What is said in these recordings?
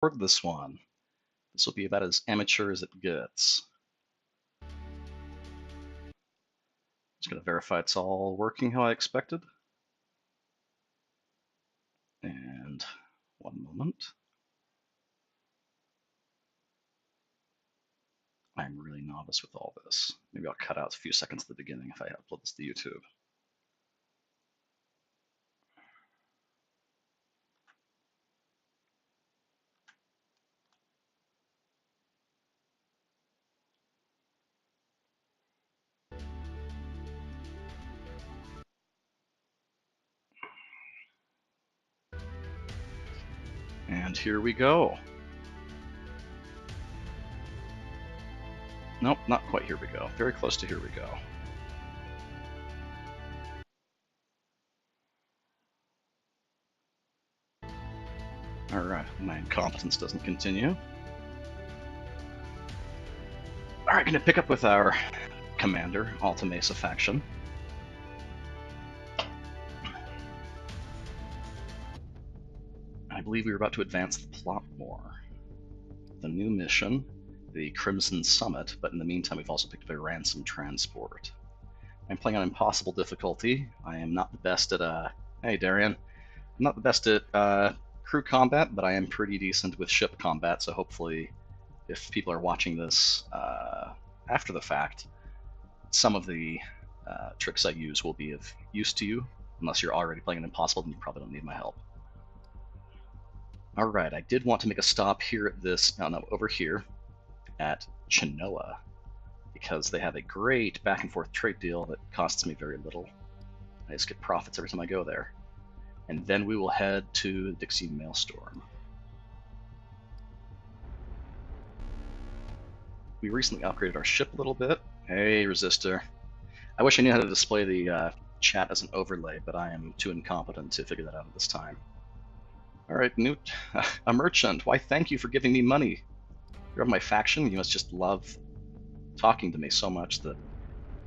record this one. This will be about as amateur as it gets. Just going to verify it's all working how I expected. And one moment. I'm really novice with all this. Maybe I'll cut out a few seconds at the beginning if I upload this to YouTube. And here we go. Nope, not quite here we go. Very close to here we go. Alright, my incompetence doesn't continue. Alright, gonna pick up with our commander, Alta Mesa faction. I believe we were about to advance the plot more. The new mission, the Crimson Summit, but in the meantime we've also picked up a ransom transport. I'm playing on impossible difficulty. I am not the best at, hey Darian, I'm not the best at crew combat, but I am pretty decent with ship combat, so hopefully if people are watching this after the fact, some of the tricks I use will be of use to you. Unless you're already playing an impossible, then you probably don't need my help. Alright, I did want to make a stop here at this, no, over here, at Chinoa, because they have a great back and forth trade deal that costs me very little. I just get profits every time I go there. And then we will head to Dixie Maelstrom. We recently upgraded our ship a little bit. Hey, Resistor. I wish I knew how to display the chat as an overlay, but I am too incompetent to figure that out at this time. Alright, Newt, a merchant. Why, thank you for giving me money. You're of my faction. You must just love talking to me so much that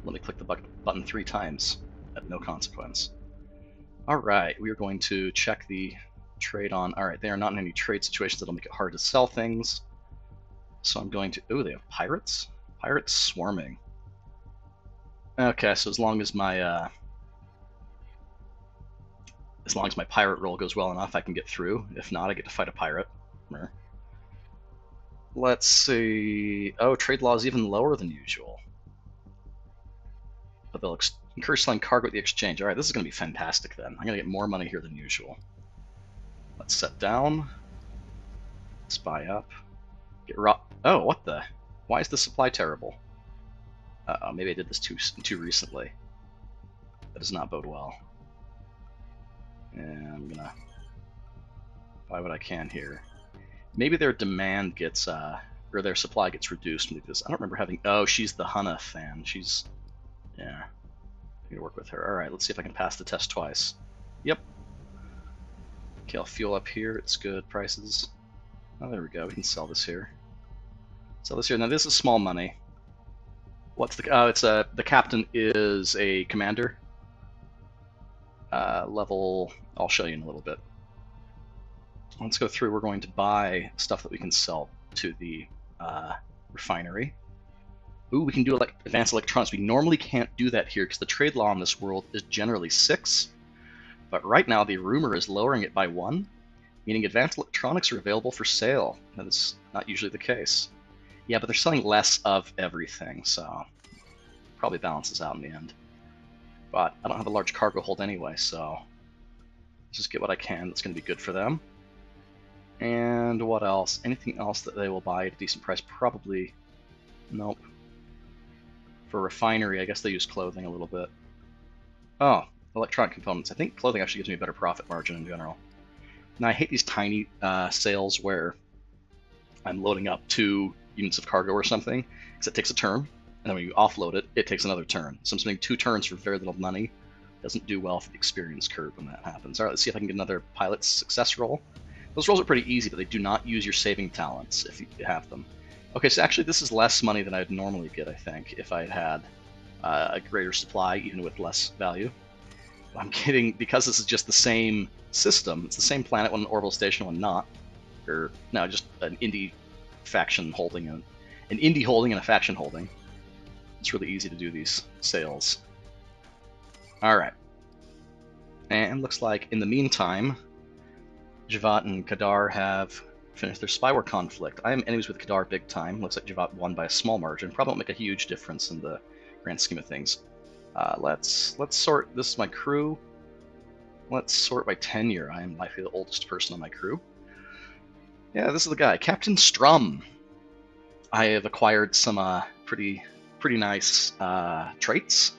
let me click the button 3 times at no consequence. Alright, we are going to check the trade on. Alright, they are not in any trade situations that'll make it hard to sell things. So I'm going to... Oh, they have pirates? Pirates swarming. Okay, so as long as my pirate roll goes well enough, I can get through. If not, I get to fight a pirate. Let's see... Oh, trade law is even lower than usual. But they'll encourage selling cargo at the exchange. Alright, this is going to be fantastic then. I'm going to get more money here than usual. Let's set down. Let's buy up. Get Oh, what the? Why is the supply terrible? Uh-oh, maybe I did this too recently. That does not bode well. And I'm gonna buy what I can here. Maybe their demand gets, or their supply gets reduced because I don't remember having... Oh, she's the Hunna fan. She's... Yeah. I'm gonna work with her. Alright, let's see if I can pass the test twice. Yep. Okay, I'll fuel up here. It's good prices. Oh, there we go. We can sell this here. Sell this here. Now, this is small money. What's the... Oh, it's a... The captain is a commander. Level... I'll show you in a little bit. Let's go through. We're going to buy stuff that we can sell to the refinery. Ooh, we can do advanced electronics. We normally can't do that here because the trade law in this world is generally 6. But right now the rumor is lowering it by 1, meaning advanced electronics are available for sale. That is not usually the case. Yeah, but they're selling less of everything, so probably balances out in the end. But I don't have a large cargo hold anyway, so just get what I can that's going to be good for them. And what else? Anything else that they will buy at a decent price? Probably. Nope. For refinery, I guess they use clothing a little bit. Oh, electronic components. I think clothing actually gives me a better profit margin in general. Now, I hate these tiny sales where I'm loading up 2 units of cargo or something, because it takes a turn, and then when you offload it, it takes another turn. So I'm spending 2 turns for very little money. Doesn't do well for the experience curve when that happens. Alright, let's see if I can get another pilot success roll. Those rolls are pretty easy, but they do not use your saving talents if you have them. Okay, so actually this is less money than I'd normally get, I think, if I had a greater supply, even with less value. But I'm getting, because this is just the same system, it's the same planet when an orbital station, when not, Or no, just an indie faction holding an indie holding and a faction holding. It's really easy to do these sales. All right, and looks like in the meantime, Javat and Kadar have finished their spyware conflict. I am enemies with Kadar big time. Looks like Javat won by a small margin. Probably won't make a huge difference in the grand scheme of things. Let's sort. This is my crew. Let's sort by tenure. I am likely the oldest person on my crew. Yeah, this is the guy, Captain Strum. I have acquired some pretty nice traits.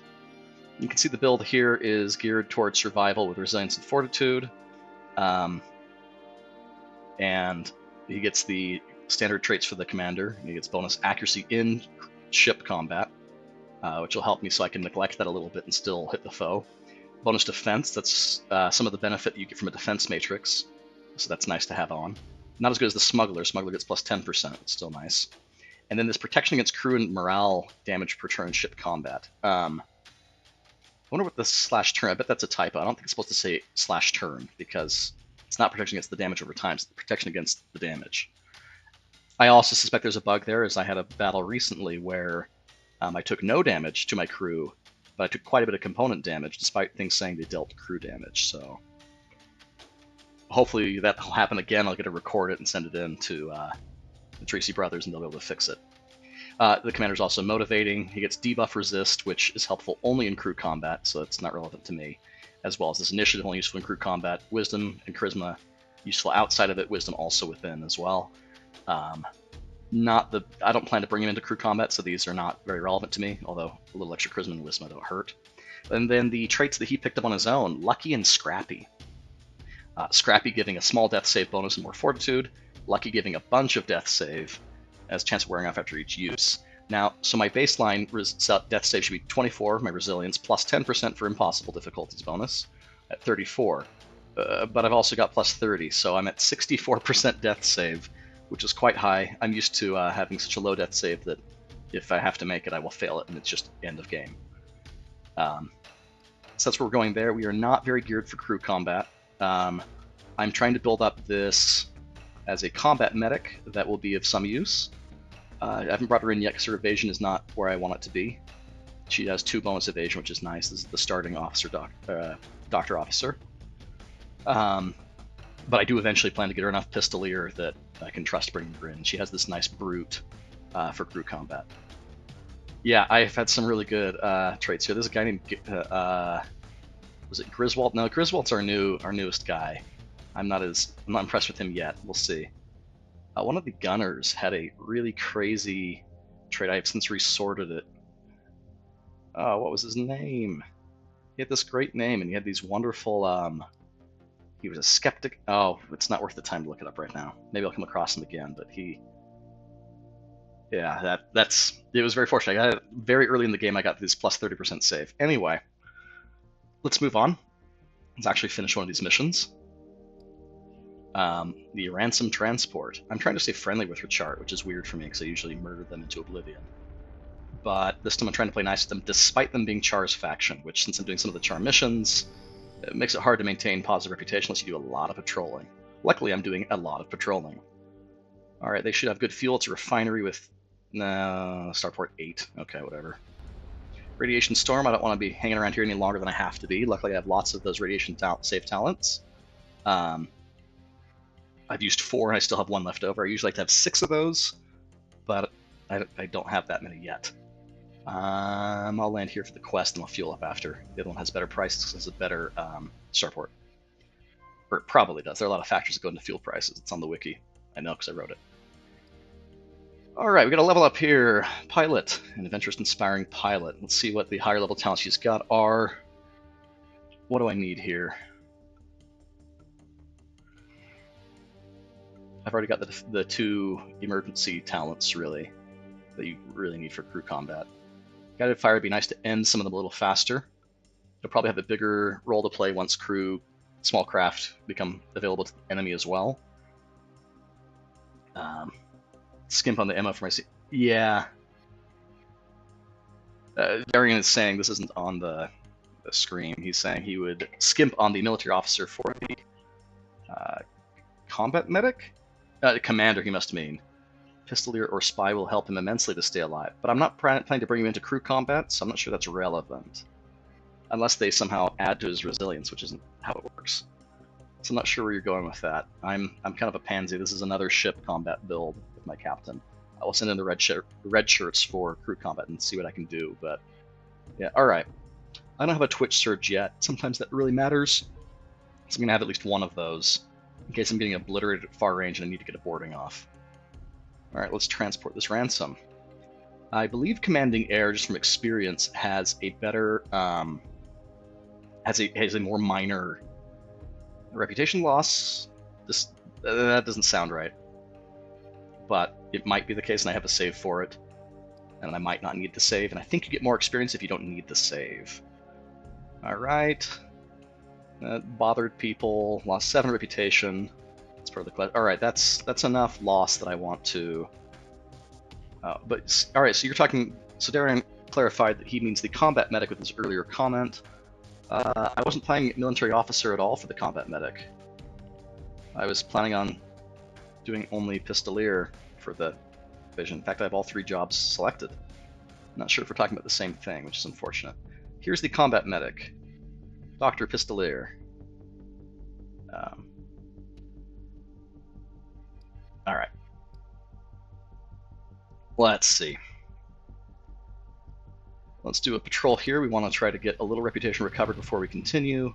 You can see the build here is geared towards survival with resilience and fortitude. And he gets the standard traits for the commander. He gets bonus accuracy in ship combat, which will help me so I can neglect that a little bit and still hit the foe. Bonus defense, that's some of the benefit you get from a defense matrix, so that's nice to have on. Not as good as the smuggler. Smuggler gets plus 10%, it's still nice. And then this protection against crew and morale damage per turn ship combat. I wonder what the /turn, I bet that's a typo. I don't think it's supposed to say /turn because it's not protection against the damage over time, it's protection against the damage. I also suspect there's a bug there, as I had a battle recently where I took no damage to my crew, but I took quite a bit of component damage, despite things saying they dealt crew damage, so hopefully that'll happen again. I'll get to record it and send it in to the Tracy brothers, and they'll be able to fix it. The commander's also motivating. He gets debuff resist, which is helpful only in crew combat, so it's not relevant to me, as well as this initiative only useful in crew combat. Wisdom and charisma useful outside of it, wisdom also within as well. I don't plan to bring him into crew combat, so these are not very relevant to me, although a little extra charisma and wisdom don't hurt. And then the traits that he picked up on his own, Lucky and Scrappy. Scrappy giving a small death save bonus and more fortitude, Lucky giving a bunch of death save as chance of wearing off after each use. Now, so my baseline death save should be 24, my resilience, plus 10% for impossible difficulties bonus at 34. But I've also got plus 30, so I'm at 64% death save, which is quite high. I'm used to having such a low death save that if I have to make it, I will fail it, and it's just end of game. So that's where we're going there. We are not very geared for crew combat. I'm trying to build up this as a combat medic that will be of some use. I haven't brought her in yet because her evasion is not where I want it to be. She has 2 bonus evasion, which is nice. This is the starting officer, doctor officer. But I do eventually plan to get her enough pistolier that I can trust bringing her in. She has this nice brute for crew combat. Yeah, I've had some really good traits here. There's a guy named was it Griswold? No, Griswold's our newest guy. I'm not impressed with him yet. We'll see. One of the gunners had a really crazy trait. I have since resorted it. What was his name? He had this great name, and he had these wonderful. He was a skeptic. Oh, it's not worth the time to look it up right now. Maybe I'll come across him again. But yeah, it was very fortunate. I got it very early in the game. I got this plus 30% save. Anyway, let's move on. Let's actually finish one of these missions. The ransom transport. I'm trying to stay friendly with Richard, which is weird for me because I usually murder them into oblivion. But this time I'm trying to play nice with them, despite them being Char's faction, which, since I'm doing some of the Char missions, it makes it hard to maintain positive reputation unless you do a lot of patrolling. Luckily, I'm doing a lot of patrolling. Alright, they should have good fuel. It's a refinery with... No, Starport 8. Okay, whatever. Radiation Storm, I don't want to be hanging around here any longer than I have to be. Luckily, I have lots of those radiation save talents. I've used 4 and I still have 1 left over. I usually like to have 6 of those, but I don't have that many yet. I'll land here for the quest and I'll fuel up after. The other one has better prices because it's a better starport. Or it probably does. There are a lot of factors that go into fuel prices. It's on the wiki. I know because I wrote it. Alright, we got a level up here. Pilot, an adventurous, inspiring pilot. Let's see what the higher level talents she's got are. What do I need here? I've already got the 2 emergency talents, really, that you really need for crew combat. Guided fire would be nice to end some of them a little faster. You'll probably have a bigger role to play once crew, small craft become available to the enemy as well. Skimp on the ammo for my... Yeah. Darian is saying, this isn't on the screen, he's saying he would skimp on the military officer for the combat medic. Commander, he must mean. Pistolier or Spy will help him immensely to stay alive, but I'm not planning to bring him into crew combat, so I'm not sure that's relevant. Unless they somehow add to his resilience, which isn't how it works. So I'm not sure where you're going with that. I'm kind of a pansy. This is another ship combat build with my captain. I will send in the red shirts for crew combat and see what I can do, but yeah, alright. I don't have a Twitch surge yet. Sometimes that really matters. So I'm going to have at least one of those, in case I'm getting obliterated at far range and I need to get a boarding off. Alright, let's transport this ransom. I believe commanding air, just from experience, has a better, has a more minor reputation loss. That doesn't sound right. But it might be the case, and I have a save for it. And I might not need the save, and I think you get more experience if you don't need the save. Alright. Bothered people, lost 7 reputation. That's part of the class. Alright, that's enough loss that I want to... alright, so you're talking... So Darian clarified that he means the combat medic with his earlier comment. I wasn't playing military officer at all for the combat medic. I was planning on doing only Pistolier for the division. In fact, I have all 3 jobs selected. I'm not sure if we're talking about the same thing, which is unfortunate. Here's the combat medic, Dr. Pistolier. Alright. Let's see. Let's do a patrol here. We want to try to get a little reputation recovered before we continue.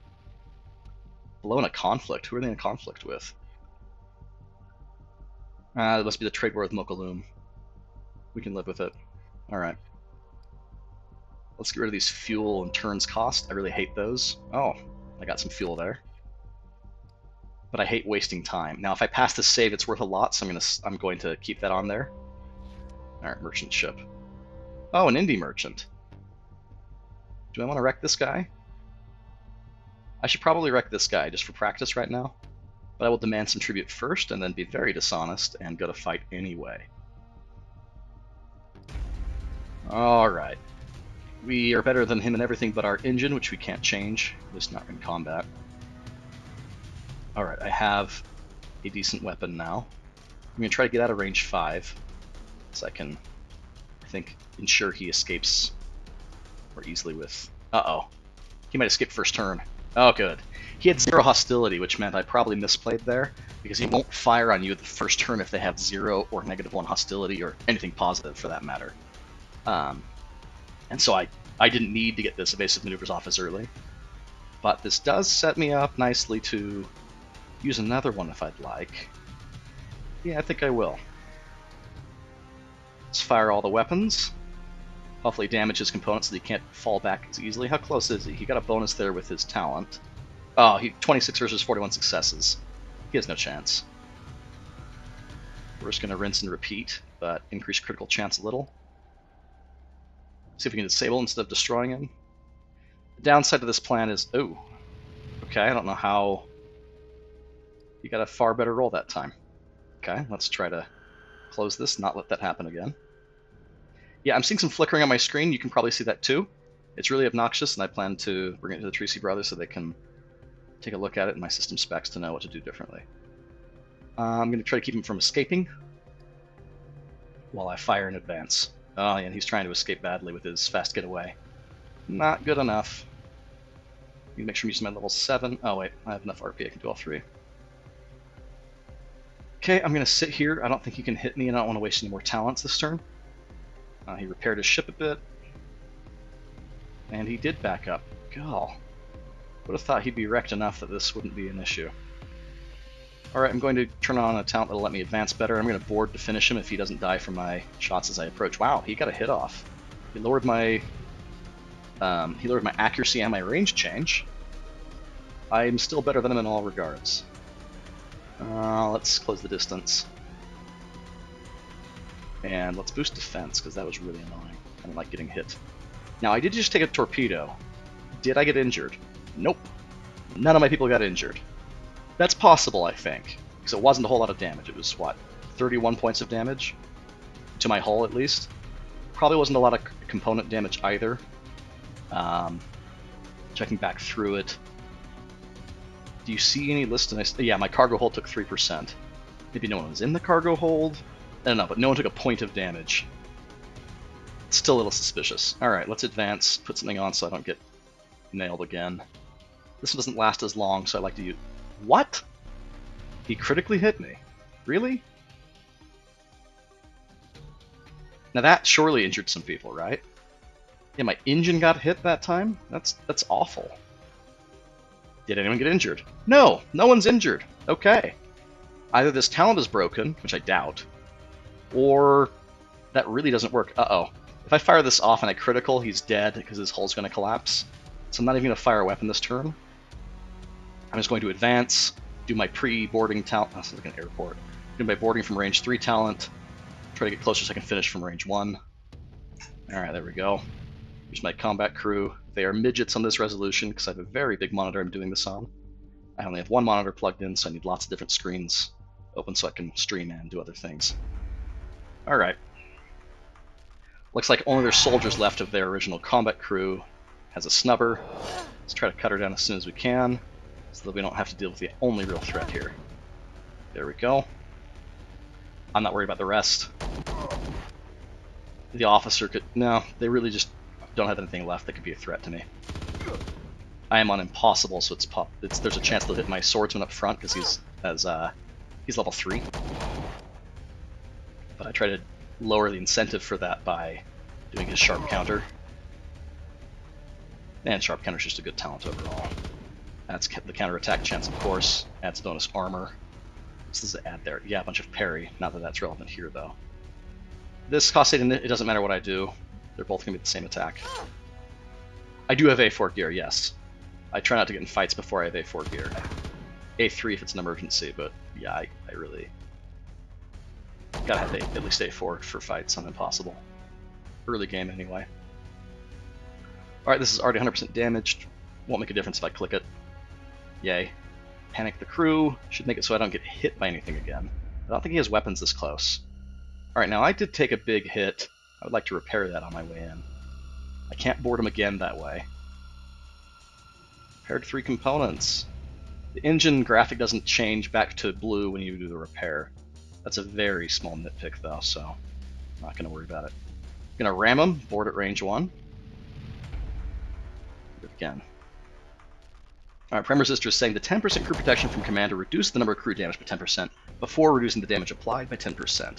Below in a conflict. Who are they in a conflict with? It must be the trade war with Mokaloom. We can live with it. Alright. Let's get rid of these fuel and turns cost. I really hate those. Oh, I got some fuel there. But I hate wasting time. Now, if I pass this save, it's worth a lot, so I'm going to keep that on there. Alright, merchant ship. Oh, an indie merchant. Do I want to wreck this guy? I should probably wreck this guy just for practice right now. But I will demand some tribute first, and then be very dishonest and go to fight anyway. Alright. We are better than him in everything but our engine, which we can't change, at least not in combat. Alright, I have a decent weapon now. I'm going to try to get out of range 5, so I can, I think, ensure he escapes more easily with... Uh-oh. He might escape first turn. Oh, good. He had 0 hostility, which meant I probably misplayed there, because he won't fire on you the first turn if they have 0 or -1 hostility, or anything positive for that matter. And so I didn't need to get this evasive maneuvers off as early. But this does set me up nicely to use another one if I'd like. Yeah, I think I will. Let's fire all the weapons. Hopefully damage his components so that he can't fall back as easily. How close is he? He got a bonus there with his talent. Oh, he 26 versus 41 successes. He has no chance. We're just going to rinse and repeat, but increase critical chance a little. See if we can disable instead of destroying him. The downside to this plan is... Oh. Okay, I don't know how... You got a far better roll that time. Okay, let's try to close this, not let that happen again. Yeah, I'm seeing some flickering on my screen. You can probably see that too. It's really obnoxious, and I plan to bring it to the Tracy brothers so they can take a look at it in my system specs to know what to do differently. I'm going to try to keep him from escaping while I fire in advance. Oh, yeah, and he's trying to escape badly with his fast getaway. Not good enough. Need to make sure I'm using my level 7. Oh, wait, I have enough RP. I can do all 3. Okay, I'm going to sit here. I don't think he can hit me, and I don't want to waste any more talents this turn. He repaired his ship a bit. And he did back up. God. Would have thought he'd be wrecked enough that this wouldn't be an issue. Alright, I'm going to turn on a talent that'll let me advance better. I'm going to board to finish him if he doesn't die from my shots as I approach. Wow, he got a hit off. He lowered my accuracy and my range change. I'm still better than him in all regards. Let's close the distance. And let's boost defense, because that was really annoying. I don't like getting hit. Now, I did just take a torpedo. Did I get injured? Nope. None of my people got injured. That's possible, I think, because it wasn't a whole lot of damage. It was, what, 31 points of damage? To my hull, at least. Probably wasn't a lot of component damage either. Checking back through it. Do you see any list? Yeah, my cargo hull took 3%. Maybe no one was in the cargo hold. I don't know, but no one took a point of damage. Still a little suspicious. Alright, let's advance, put something on so I don't get nailed again. This one doesn't last as long, so I like to use... What? He critically hit me. Really? Now that surely injured some people, right? Yeah, my engine got hit that time? That's awful. Did anyone get injured? No! No one's injured! Okay. Either this talent is broken, which I doubt, or that really doesn't work. Uh-oh. If I fire this off and I critical, he's dead because his hull's going to collapse. So I'm not even going to fire a weapon this turn. I'm just going to advance, do my pre-boarding talent. That's like an airport. Do my boarding from range 3 talent. Try to get closer so I can finish from range 1. Alright, there we go. Here's my combat crew. They are midgets on this resolution because I have a very big monitor I'm doing this on. I only have one monitor plugged in, so I need lots of different screens open so I can stream and do other things. Alright. Looks like only their soldiers left of their original combat crew has a snubber. Let's try to cut her down as soon as we can, so that we don't have to deal with the only real threat here. There we go. I'm not worried about the rest. The officer could... No, they really just don't have anything left that could be a threat to me. I am on impossible, so there's a chance they'll hit my swordsman up front because he's level 3. But I try to lower the incentive for that by doing his sharp counter. And sharp counter is just a good talent overall. That's the counterattack chance, of course. Adds bonus armor. This is the add there. Yeah, a bunch of parry. Not that that's relevant here, though. This cost 8, it doesn't matter what I do. They're both going to be the same attack. I do have A4 gear, yes. I try not to get in fights before I have A4 gear. A3 if it's an emergency, but yeah, I really... Gotta have at least A4 for fights on impossible. Early game, anyway. Alright, this is already 100% damaged. Won't make a difference if I click it. Yay. Panic the crew. Should make it so I don't get hit by anything again. I don't think he has weapons this close. Alright, now I did take a big hit. I would like to repair that on my way in. I can't board him again that way. Repaired 3 components. The engine graphic doesn't change back to blue when you do the repair. That's a very small nitpick though, so I'm not going to worry about it. I'm going to ram him, board at range 1. Do it again. Alright, Prime Resistor is saying the 10% crew protection from Commander reduced the number of crew damage by 10% before reducing the damage applied by 10%.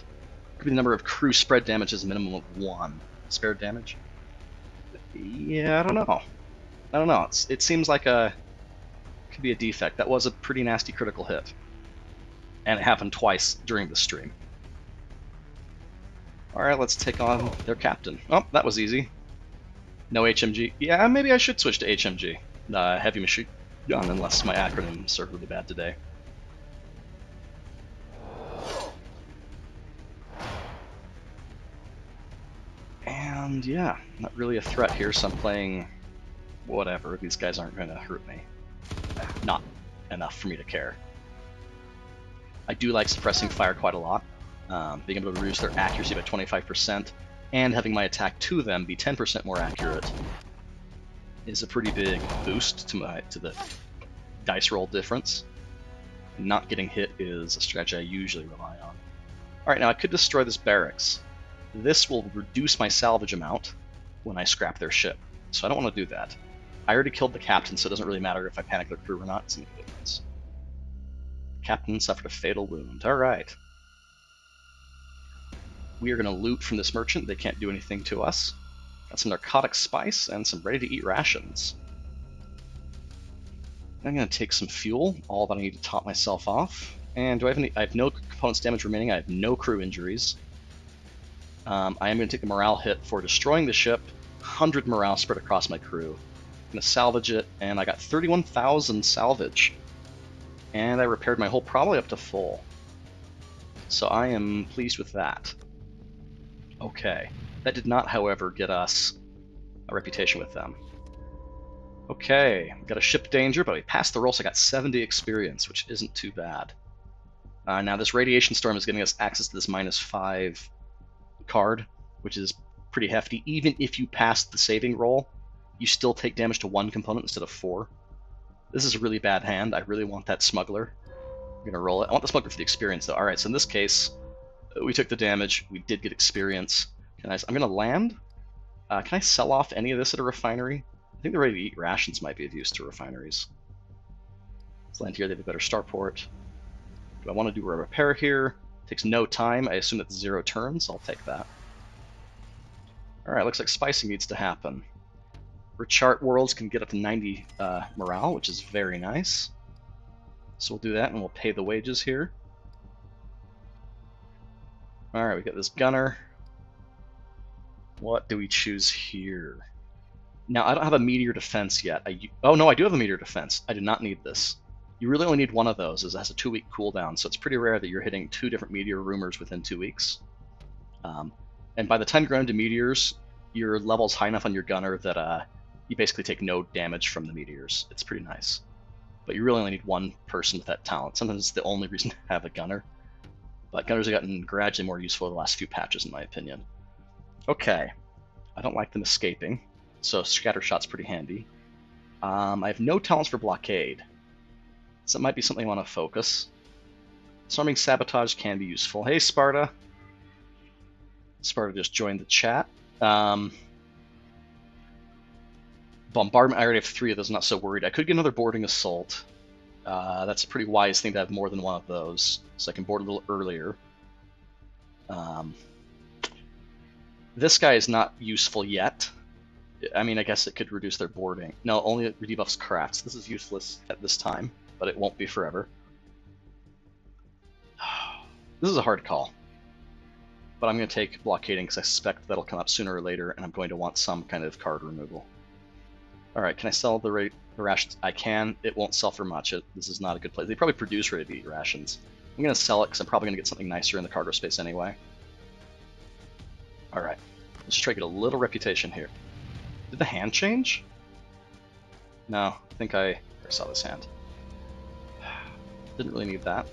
Could be the number of crew spread damage as a minimum of 1. Spared damage? Yeah, I don't know. I don't know. It seems like could be a defect. That was a pretty nasty critical hit. And it happened twice during the stream. Alright, let's take on their captain. Oh, that was easy. No HMG. Yeah, maybe I should switch to HMG. Heavy machine gun, unless my acronyms are really bad today. And yeah, not really a threat here, so I'm playing whatever. These guys aren't going to hurt me. Not enough for me to care. I do like suppressing fire quite a lot. Being able to reduce their accuracy by 25% and having my attack to them be 10% more accurate is a pretty big boost to the dice roll difference. Not getting hit is a strategy I usually rely on. Alright, now I could destroy this barracks. This will reduce my salvage amount when I scrap their ship, so I don't want to do that. I already killed the captain, so it doesn't really matter if I panic their crew or not. It's not a difference. Captain suffered a fatal wound. Alright. We are going to loot from this merchant. They can't do anything to us. Got some narcotic spice and some ready-to-eat rations. I'm going to take some fuel, all that I need to top myself off. And do I have any... I have no components damage remaining. I have no crew injuries. I am going to take the morale hit for destroying the ship. 100 morale spread across my crew. I'm going to salvage it, and I got 31,000 salvage. And I repaired my hull probably up to full. So I am pleased with that. Okay. That did not, however, get us a reputation with them. Okay, we got a ship danger, but we passed the roll, so I got 70 experience, which isn't too bad. Now this radiation storm is giving us access to this -5 card, which is pretty hefty. Even if you pass the saving roll, you still take damage to 1 component instead of 4. This is a really bad hand. I really want that smuggler. I'm We're gonna roll it. I want the smuggler for the experience, though. All right, so in this case, we took the damage. We did get experience. I'm gonna land. Can I sell off any of this at a refinery? I think the ready-to-eat rations might be of use to refineries. Let's land here. They have a better starport. Do I want to do a repair here? Takes no time. I assume that's 0 turns. I'll take that. Alright, looks like spicing needs to happen. Rechart worlds can get up to 90 morale, which is very nice. So we'll do that, and we'll pay the wages here. Alright, we got this gunner. What do we choose here? Now, I don't have a meteor defense yet. Oh no, I do have a meteor defense. I do not need this. You really only need one of those, as it has a 2-week cooldown, so it's pretty rare that you're hitting 2 different meteor rumors within 2 weeks. And by the time you're into meteors, your level's high enough on your gunner that you basically take no damage from the meteors. It's pretty nice. But you really only need one person with that talent. Sometimes it's the only reason to have a gunner. But gunners have gotten gradually more useful the last few patches, in my opinion. Okay. I don't like them escaping, so scatter shot's pretty handy. I have no talents for blockade, so it might be something I want to focus. Storming sabotage can be useful. Hey, Sparta. Sparta just joined the chat. Bombardment, I already have 3 of those, I'm not so worried. I could get another boarding assault. That's a pretty wise thing to have more than one of those, so I can board a little earlier. This guy is not useful yet. I mean, I guess it could reduce their boarding. No, only it debuffs crafts. This is useless at this time, but it won't be forever. This is a hard call. But I'm going to take blockading because I suspect that'll come up sooner or later, and I'm going to want some kind of card removal. Alright, can I sell the rations? I can. It won't sell for much. This is not a good place. They probably produce ready-to-eat rations. I'm going to sell it because I'm probably going to get something nicer in the cargo space anyway. Alright, let's try to get a little reputation here. Did the hand change? No, I think I saw this hand. Didn't really need that.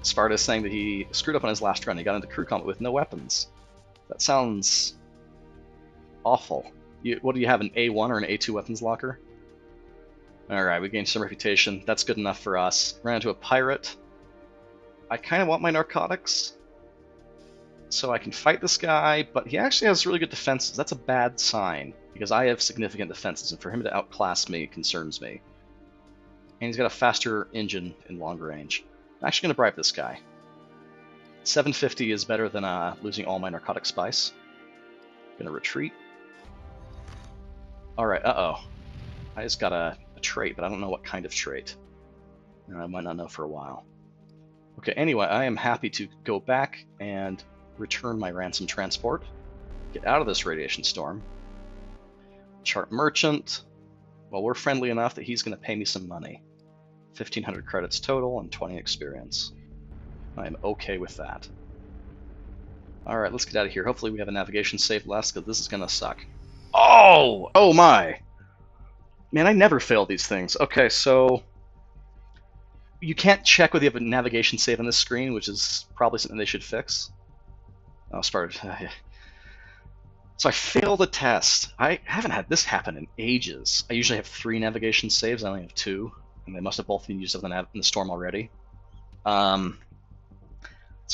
Sparta is saying that he screwed up on his last run. He got into crew combat with no weapons. That sounds awful. What do you have, an A1 or an A2 weapons locker? Alright, we gained some reputation. That's good enough for us. Ran into a pirate. I kind of want my narcotics, so I can fight this guy, but he actually has really good defenses. That's a bad sign, because I have significant defenses, and for him to outclass me concerns me. And he's got a faster engine in longer range. I'm actually going to bribe this guy. 750 is better than losing all my narcotic spice. Going to retreat. Alright, uh-oh. I just got a trait, but I don't know what kind of trait. I might not know for a while. Okay, anyway, I am happy to go back and return my ransom transport. Get out of this radiation storm. Chart merchant. Well, we're friendly enough that he's going to pay me some money. 1,500 credits total and 20 experience. I am okay with that. Alright, let's get out of here. Hopefully we have a navigation save less, because this is going to suck. Oh! Oh my! Man, I never fail these things. Okay, so you can't check whether you have a navigation save on this screen, which is probably something they should fix. Oh, Sparta. So I failed a test. I haven't had this happen in ages. I usually have 3 navigation saves. I only have 2. And they must have both been used in the storm already. So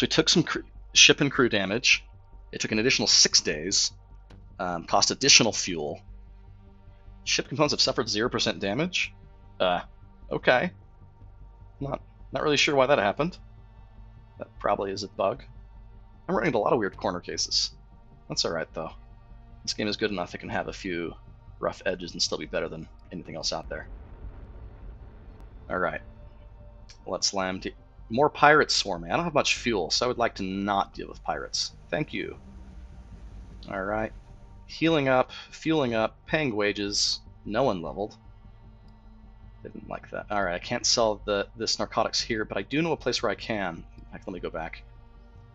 we took some ship and crew damage. It took an additional 6 days. Cost additional fuel. Ship components have suffered 0% damage. Okay. Not really sure why that happened. That probably is a bug. I'm running into a lot of weird corner cases. That's alright, though. This game is good enough it can have a few rough edges and still be better than anything else out there. Alright. Let's land. More pirates swarming. I don't have much fuel, so I would like to not deal with pirates. Thank you. Alright. Healing up, fueling up, paying wages. No one leveled. Didn't like that. Alright, I can't sell this narcotics here, but I do know a place where I can. In fact, let me go back.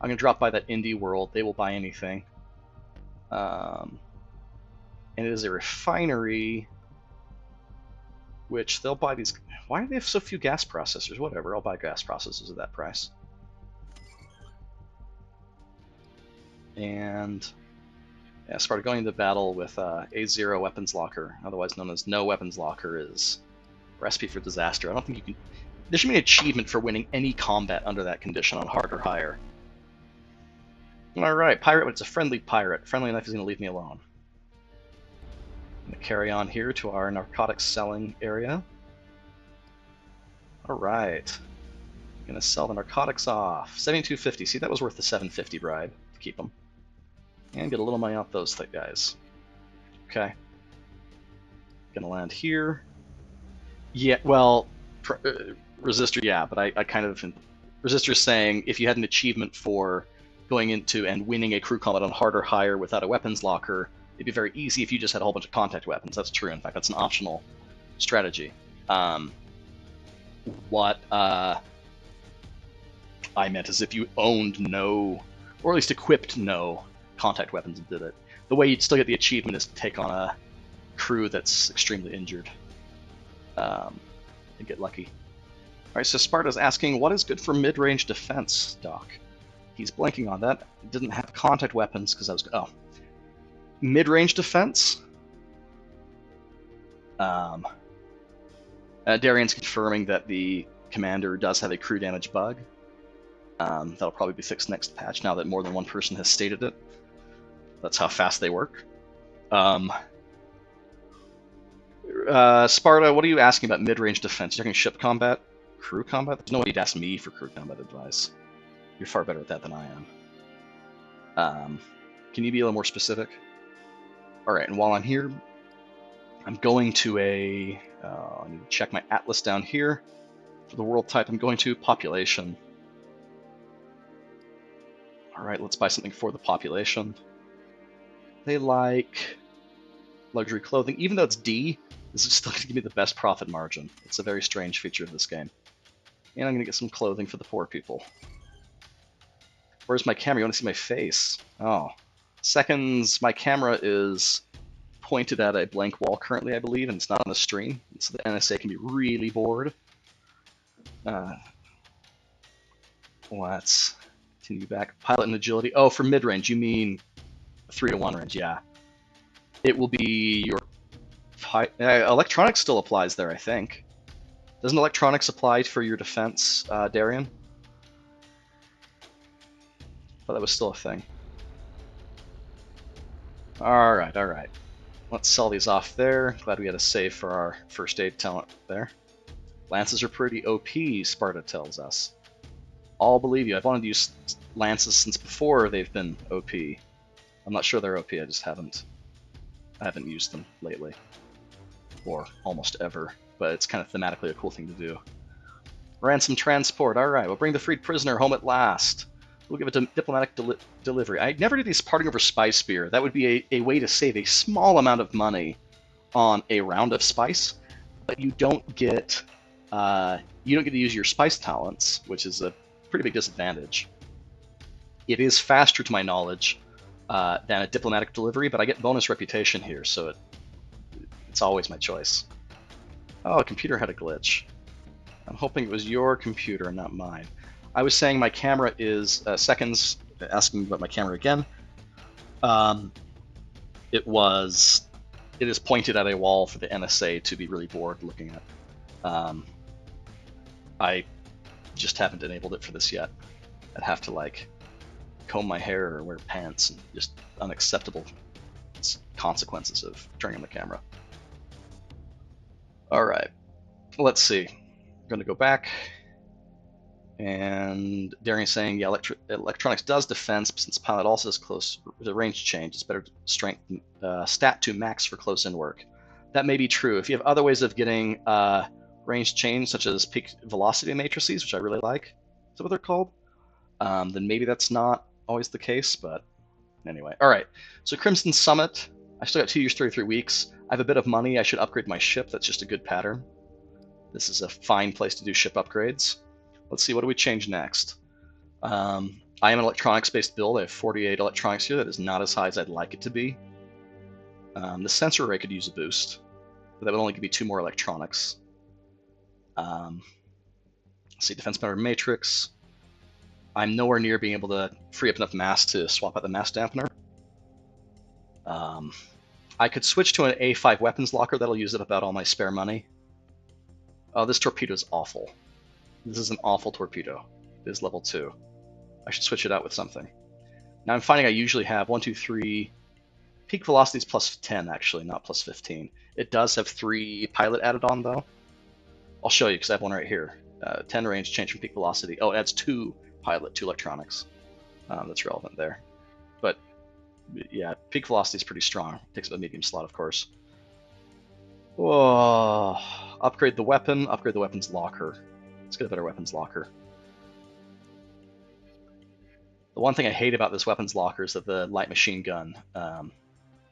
I'm going to drop by that indie world. They will buy anything. And it is a refinery, which they'll buy these. Why do they have so few gas processors? Whatever, I'll buy gas processors at that price. And yeah, Sparta going into battle with A0 weapons locker, otherwise known as no weapons locker, is Recipe for disaster. I don't think you can... There should be an achievement for winning any combat under that condition on hard or higher. Alright, pirate, but it's a friendly pirate. Friendly enough is going to leave me alone. I'm going to carry on here to our narcotics selling area. Alright. I'm going to sell the narcotics off. 72.50. See, that was worth the 750 bribe to keep them. And get a little money off those guys. Okay. Gonna land here. Yeah, well, Resistor, yeah, but I kind of... Resistor's saying if you had an achievement for going into and winning a crew combat on hard or higher without a weapons locker, it'd be very easy if you just had a whole bunch of contact weapons. That's true, in fact, that's an optional strategy. What I meant is if you owned no, or at least equipped no, contact weapons and did it. The way you'd still get the achievement is to take on a crew that's extremely injured and get lucky. Alright, so Sparta's asking, what is good for mid-range defense, Doc? He's blanking on that. Didn't have contact weapons because I was... Oh. Mid-range defense? Darian's confirming that the commander does have a crew damage bug. That'll probably be fixed next patch now that more than one person has stated it. That's how fast they work. Sparta, what are you asking about mid-range defense? You're talking ship combat? Crew combat? There's no way you'd ask me for crew combat advice. You're far better at that than I am. Can you be a little more specific? Alright, and while I'm here, I'm going to a... I need to check my atlas down here. For the world type, I'm going to population. Alright, let's buy something for the population. They like luxury clothing. Even though it's D, this is still going to give me the best profit margin. It's a very strange feature of this game. And I'm going to get some clothing for the poor people. Where's my camera? You want to see my face? Oh. Seconds, my camera is pointed at a blank wall currently, I believe, and it's not on the stream. So the NSA can be really bored. Let's continue back. Pilot and agility. Oh, for mid-range, you mean 3-to-1 range, yeah. It will be your... electronics still applies there, I think. Doesn't electronics apply for your defense, Darian? But that was still a thing. Alright, alright. Let's sell these off there. Glad we had a save for our first aid talent there. Lances are pretty OP, Sparta tells us. I'll believe you. I've wanted to use lances since before they've been OP. I'm not sure they're OP, I just haven't used them lately. Or almost ever. But it's kind of thematically a cool thing to do. Ransom transport. Alright, we'll bring the freed prisoner home at last. We'll give it a diplomatic delivery. I never do these parting over spice spear. That would be a way to save a small amount of money on a round of spice, but you don't get to use your spice talents, which is a pretty big disadvantage. It is faster, to my knowledge, than a diplomatic delivery, but I get bonus reputation here, so it's always my choice. Oh, a computer had a glitch. I'm hoping it was your computer and not mine. I was saying my camera is seconds. Asking about my camera again. It is pointed at a wall for the NSA to be really bored looking at. I just haven't enabled it for this yet. I'd have to like comb my hair or wear pants, and just unacceptable consequences of turning on the camera. All right, let's see. I'm going to go back. And Darian's saying, yeah, electronics does defense, but since pilot also has close the range change, it's better to strength stat to max for close-in work. That may be true. If you have other ways of getting range change, such as peak velocity matrices, which I really like, is that what they're called? Then maybe that's not always the case, but anyway. All right, so Crimson Summit. I still got 2 years, 33 weeks. I have a bit of money. I should upgrade my ship. That's just a good pattern. This is a fine place to do ship upgrades. Let's see, what do we change next? I am an electronics-based build. I have 48 electronics here. That is not as high as I'd like it to be. The sensor array could use a boost, but that would only give me 2 more electronics. Let's see, defense matter matrix. I'm nowhere near being able to free up enough mass to swap out the mass dampener. I could switch to an A5 weapons locker. That'll use up about all my spare money. Oh, this torpedo is awful. This is an awful torpedo. It is level 2. I should switch it out with something. Now I'm finding I usually have 1, 2, 3. Peak velocity is plus 10, actually, not plus 15. It does have 3 pilot added on, though. I'll show you, because I have one right here. 10 range change from peak velocity. Oh, it adds 2 pilot, 2 electronics. That's relevant there. But, yeah, peak velocity is pretty strong. It takes up a medium slot, of course. Whoa. Upgrade the weapon, upgrade the weapons locker. Let's get a better weapons locker. The one thing I hate about this weapons locker is that the light machine gun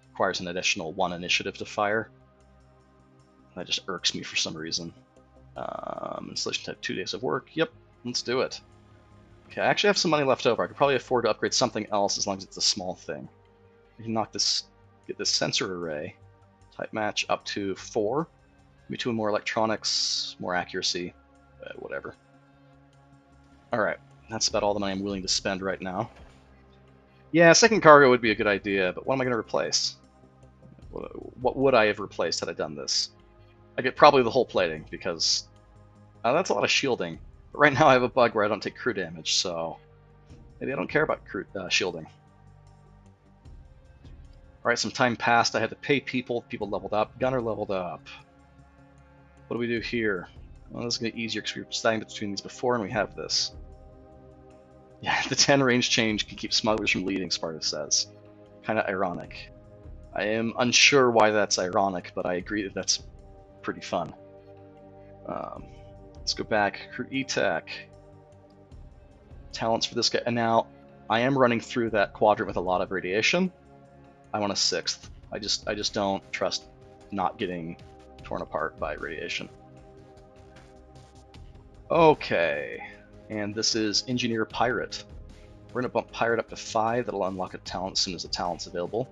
requires an additional 1 initiative to fire. That just irks me for some reason. Installation type 2 days of work. Yep, let's do it. Okay, I actually have some money left over. I could probably afford to upgrade something else as long as it's a small thing. We can get this sensor array type match up to 4. Maybe 2 more electronics, more accuracy, whatever. Alright, that's about all the money I'm willing to spend right now. Yeah, second cargo would be a good idea, but what am I going to replace? What would I have replaced had I done this? I get probably the whole plating, because that's a lot of shielding. But right now I have a bug where I don't take crew damage, so maybe I don't care about crew shielding. Alright, some time passed. I had to pay people. People leveled up. Gunner leveled up. What do we do here? Well, this is going to be easier because we were standing between these before, and we have this. Yeah, the 10 range change can keep smugglers from leading, Sparta says. Kind of ironic. I am unsure why that's ironic, but I agree that that's pretty fun. Let's go back. Crew E-Tech. Talents for this guy. And now, I am running through that quadrant with a lot of radiation. I want a 6th. I just don't trust not getting torn apart by radiation. Okay. And this is Engineer Pirate. We're going to bump Pirate up to 5. That'll unlock a talent as soon as the talent's available.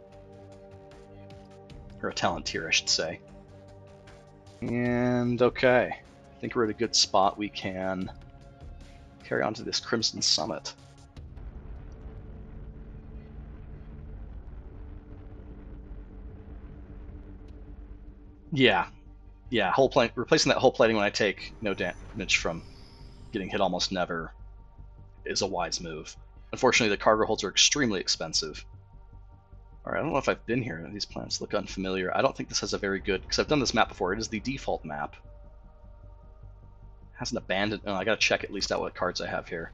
Or a talent tier, I should say. And okay. I think we're at a good spot. We can carry on to this Crimson Summit. Yeah. Yeah, replacing that hull plating when I take no damage from getting hit almost never is a wise move. Unfortunately, the cargo holds are extremely expensive. Alright, I don't know if I've been here. These planets look unfamiliar. I don't think this has a very good... because I've done this map before. It is the default map. It hasn't abandoned... Oh, I gotta check at least out what cards I have here.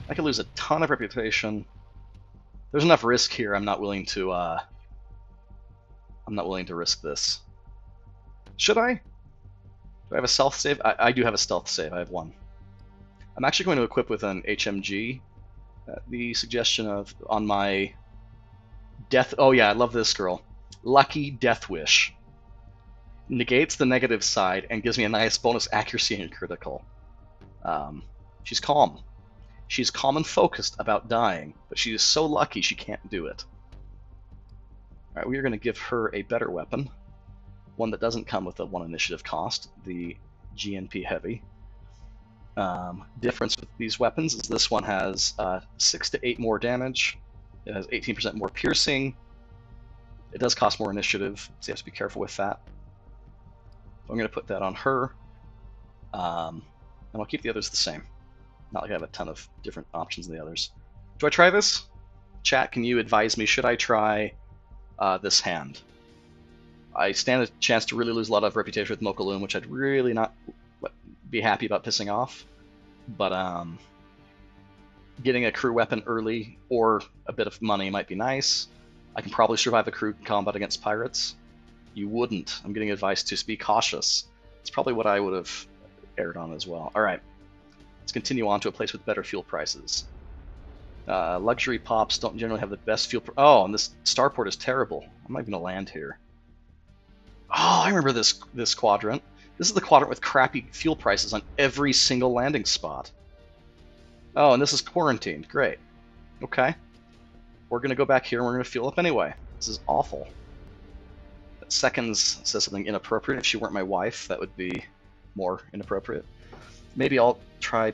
I could lose a ton of reputation. There's enough risk here. I'm not willing to risk this. Should I? Do I have a stealth save? I do have a stealth save. I have 1. I'm actually going to equip with an HMG. The suggestion of on my death. Oh yeah, I love this girl. Lucky Death Wish. Negates the negative side and gives me a nice bonus accuracy and critical. She's calm. She's calm and focused about dying, but she is so lucky she can't do it. Alright, we are going to give her a better weapon. One that doesn't come with a 1 initiative cost, the GNP Heavy. Difference with these weapons is this one has 6 to 8 more damage. It has 18% more piercing. It does cost more initiative, so you have to be careful with that. So I'm going to put that on her. And I'll keep the others the same. Not like I have a ton of different options in the others. Do I try this? Chat, can you advise me? Should I try this hand? I stand a chance to really lose a lot of reputation with Mokaloon, which I'd really not be happy about pissing off. But getting a crew weapon early or a bit of money might be nice. I can probably survive a crew combat against pirates. You wouldn't. I'm getting advice to be cautious. It's probably what I would have erred on as well. Alright, let's continue on to a place with better fuel prices. Luxury pops don't generally have the best fuel... Oh, and this starport is terrible. I'm not even going to land here. Oh, I remember this quadrant. This is the quadrant with crappy fuel prices on every single landing spot. Oh, and this is quarantined. Great. Okay. We're going to go back here and we're going to fuel up anyway. This is awful. Seconds says something inappropriate. If she weren't my wife, that would be more inappropriate. Maybe I'll try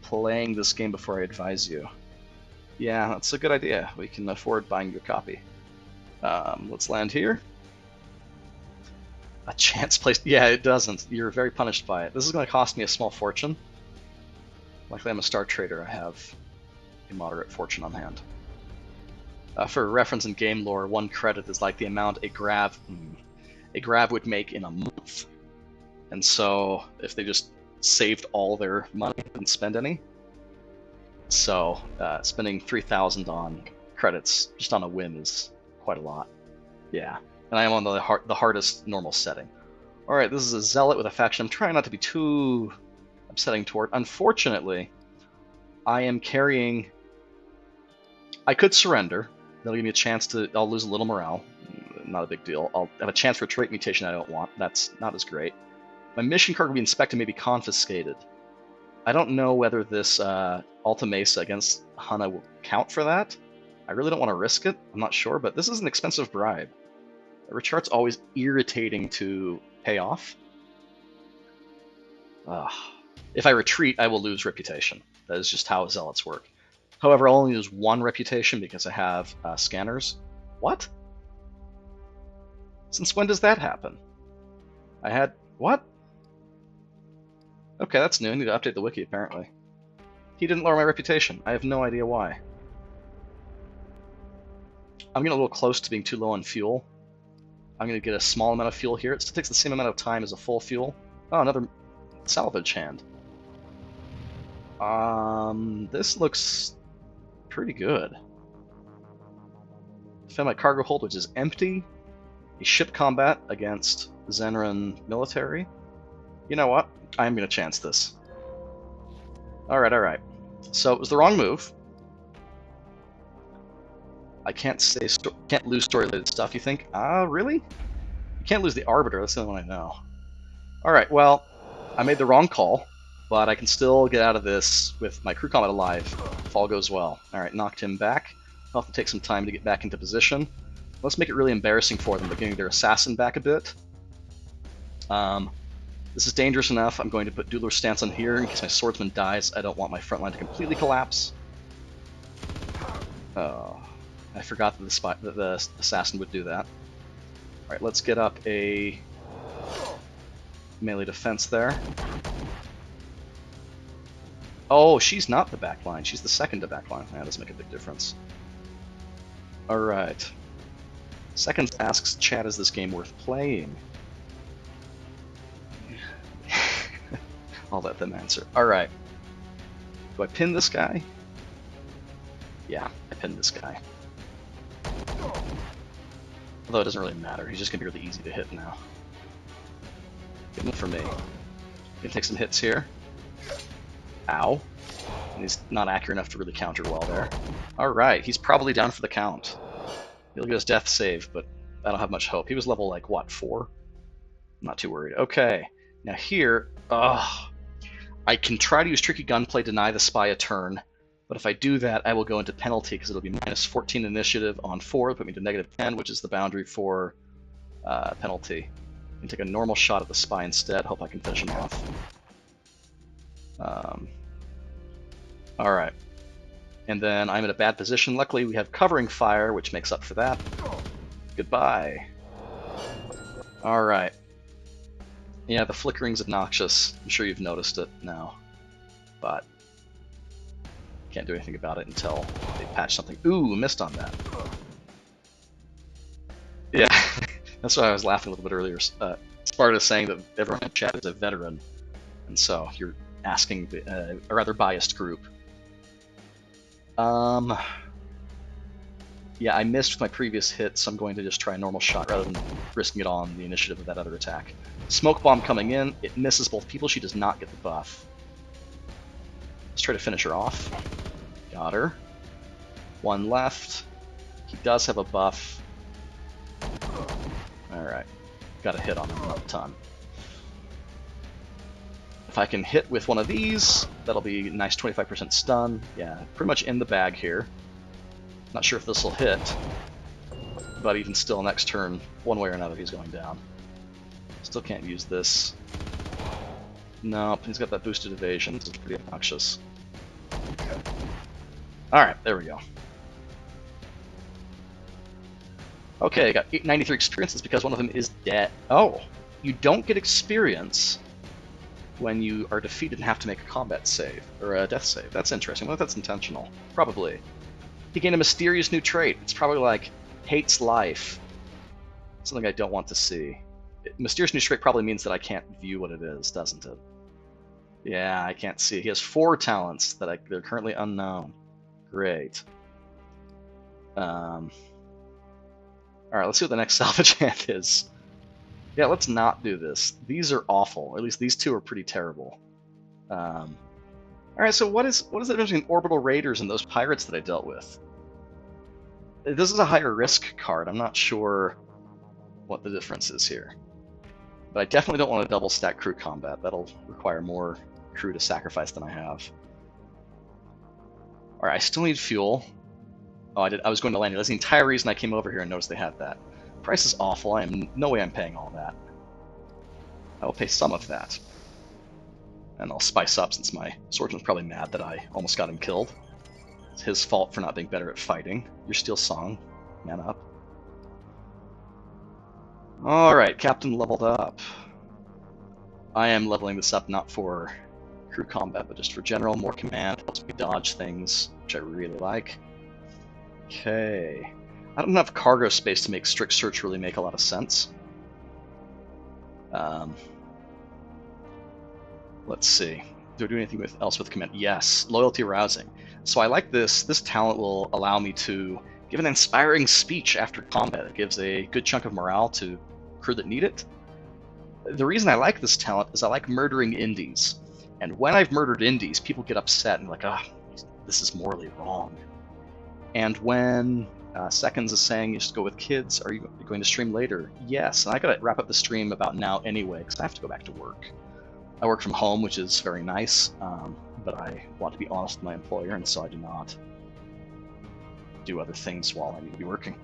playing this game before I advise you. Yeah, that's a good idea. We can afford buying your copy. Let's land here. A chance placed. Yeah, it doesn't. You're very punished by it. This is going to cost me a small fortune. Luckily, I'm a star trader. I have a moderate fortune on hand. For reference in game lore, 1 credit is like the amount a grav would make in a month. And so, if they just saved all their money and didn't spend any, so spending 3,000 on credits just on a whim is quite a lot. Yeah, and I am on the hardest normal setting. All right, this is a zealot with a faction I'm trying not to be too upsetting toward. Unfortunately, I am carrying. I could surrender. That'll give me a chance to. I'll lose a little morale. Not a big deal. I'll have a chance for a trait mutation I don't want. That's not as great. My mission card will be inspected, maybe confiscated. I don't know whether this Alta Mesa against Hana will count for that. I really don't want to risk it. I'm not sure, but this is an expensive bribe. Rechart's always irritating to pay off. If I retreat, I will lose reputation. That is just how zealots work. However, I'll only lose 1 reputation because I have scanners. What? Since when does that happen? I had... What? Okay, that's new. I need to update the wiki, apparently. He didn't lower my reputation. I have no idea why. I'm getting a little close to being too low on fuel. I'm going to get a small amount of fuel here. It still takes the same amount of time as a full fuel. Oh, another salvage hand. This looks pretty good. Defend my cargo hold, which is empty. A ship combat against Zenran military. You know what? I'm going to chance this. Alright. So it was the wrong move. I can't say can't lose story-related stuff, you think? Really? You can't lose the Arbiter, that's the only one I know. Alright, well, I made the wrong call, but I can still get out of this with my crew combat alive if all goes well. Alright, knocked him back. I'll have to take some time to get back into position. Let's make it really embarrassing for them by getting their assassin back a bit. This is dangerous enough. I'm going to put Dueler's Stance on here in case my swordsman dies. I don't want my front line to completely collapse. Oh, I forgot that the assassin would do that. Alright, let's get up a melee defense there. Oh, she's not the backline. She's the second to backline. That does make a big difference. Alright. Second asks, Chad, is this game worth playing? I'll let them answer. Alright. Do I pin this guy? Yeah, I pinned this guy. Although it doesn't really matter. He's just going to be really easy to hit now. Good enough for me. Gonna take some hits here. Ow. And he's not accurate enough to really counter well there. Alright, he's probably down for the count. He'll get his death save, but I don't have much hope. He was level, like, what, 4? I'm not too worried. Okay. Now here, I can try to use tricky gunplay, deny the spy a turn, but if I do that, I will go into penalty because it'll be minus 14 initiative on 4, put me to negative 10, which is the boundary for penalty. I can take a normal shot at the spy instead, hope I can finish him off. Alright. And then I'm in a bad position. Luckily, we have covering fire, which makes up for that. Goodbye. Alright. Yeah, the flickering's obnoxious. I'm sure you've noticed it now. But can't do anything about it until they patch something. Ooh, missed on that. Yeah, that's why I was laughing a little bit earlier. Sparta's saying that everyone in chat is a veteran, and so you're asking a rather biased group. Yeah, I missed with my previous hit, so I'm going to just try a normal shot rather than risking it on the initiative of that other attack. Smoke bomb coming in, it misses both people, she does not get the buff. Let's try to finish her off. Got her. One left. He does have a buff. Alright. Got a hit on him, not a ton. If I can hit with one of these, that'll be a nice 25% stun. Yeah, pretty much in the bag here. Not sure if this will hit, but even still, next turn, one way or another, he's going down. Still can't use this. Nope, he's got that boosted evasion. This is pretty obnoxious. Alright, there we go. Okay, I got 93 experiences because one of them is dead. Oh, you don't get experience when you are defeated and have to make a combat save, or a death save. That's interesting. I wonder if that's intentional. Probably. He gained a mysterious new trait. It's probably like, hates life. Something I don't want to see. Mysterious new trait probably means that I can't view what it is, doesn't it? Yeah, I can't see. He has 4 talents that they're currently unknown. Great. Alright, let's see what the next salvage hand is. Yeah, let's not do this. These are awful. Or at least these 2 are pretty terrible. Alright, so what is the difference between Orbital Raiders and those pirates that I dealt with? This is a higher risk card. I'm not sure what the difference is here. But I definitely don't want a double stack crew combat. That'll require more crew to sacrifice than I have. Alright, I still need fuel. Oh, I was going to land here. That's the entire reason I came over here and noticed they had that. Price is awful. No way I'm paying all that. I will pay some of that. And I'll spice up since my swordsman's probably mad that I almost got him killed. It's his fault for not being better at fighting. Your steel song. Man up. Alright, Captain leveled up. I am leveling this up not for crew combat, but just for general, more command, helps me dodge things, which I really like. Okay. I don't have cargo space to make strict search really make a lot of sense. Let's see. Do I do anything else with command? Yes, loyalty rousing. So I like this. This talent will allow me to give an inspiring speech after combat. It gives a good chunk of morale to crew that need it. The reason I like this talent is I like murdering indies. And when I've murdered indies, people get upset and like, ah, this is morally wrong. And when Seconds is saying you should go with kids, are you going to stream later? Yes, and I gotta wrap up the stream about now anyway, because I have to go back to work. I work from home, which is very nice, but I want to be honest with my employer, and so I do not do other things while I need to be working.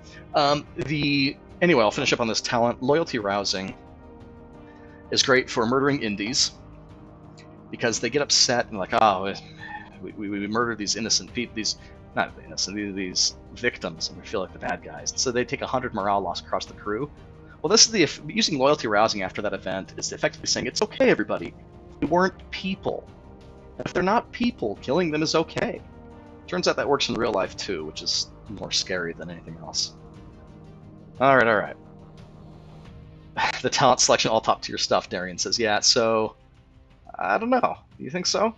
Anyway, I'll finish up on this talent. Loyalty Rousing is great for murdering indies, because they get upset and like, oh, we murdered these innocent people, these victims, and we feel like the bad guys. So they take 100 morale loss across the crew. Well, this is using Loyalty Rousing after that event is effectively saying, it's okay, everybody. They weren't people. And if they're not people, killing them is okay. Turns out that works in real life too, which is more scary than anything else. Alright. The talent selection, all top tier stuff, Darian says. Yeah, so I don't know. Do you think so?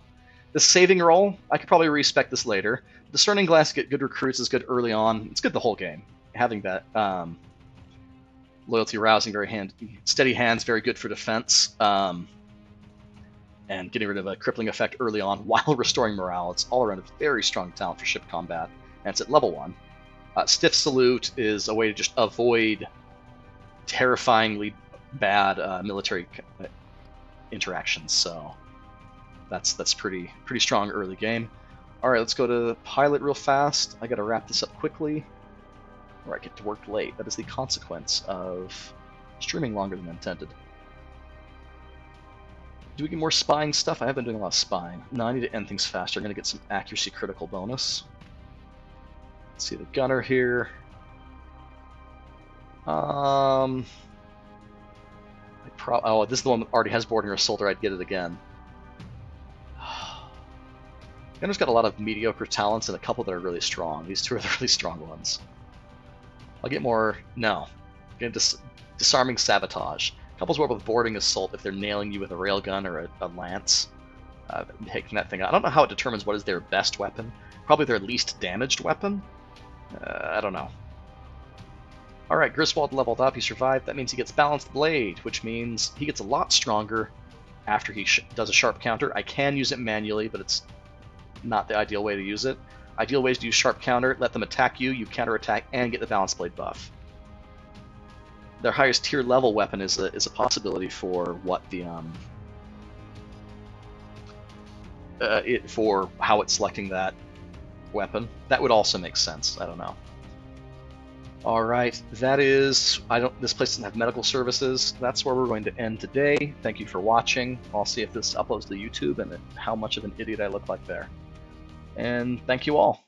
The saving roll, I could probably respec this later. Discerning Glass, get good recruits is good early on. It's good the whole game. Having that Loyalty Rousing, steady hands, very good for defense. And getting rid of a crippling effect early on while restoring morale. It's all around a very strong talent for ship combat, and it's at level 1. Stiff Salute is a way to just avoid terrifyingly bad military interactions, so that's pretty strong early game. Alright, let's go to Pilot real fast. I gotta wrap this up quickly, or I get to work late. That is the consequence of streaming longer than intended. Do we get more spying stuff? I have been doing a lot of spying. No, I need to end things faster. I'm going to get some accuracy critical bonus. Let's see the gunner here. Oh, this is the one that already has boarding or assault, or I'd get it again. Gunner's got a lot of mediocre talents and a couple that are really strong. These 2 are the really strong ones. I'll get more... No. Get Disarming Sabotage. Couples work with boarding assault if they're nailing you with a railgun or a lance, taking that thing out. I don't know how it determines what is their best weapon. Probably their least damaged weapon. I don't know. Alright, Griswold leveled up. He survived. That means he gets Balanced Blade, which means he gets a lot stronger after he does a sharp counter. I can use it manually, but it's not the ideal way to use it. Ideal way is to use sharp counter, let them attack you, you counterattack, and get the Balanced Blade buff. Their highest tier level weapon is a possibility for what the for how it's selecting that weapon. That would also make sense. I don't know. All right, that is. This place doesn't have medical services. That's where we're going to end today. Thank you for watching. I'll see if this uploads to YouTube and how much of an idiot I look like there. And thank you all.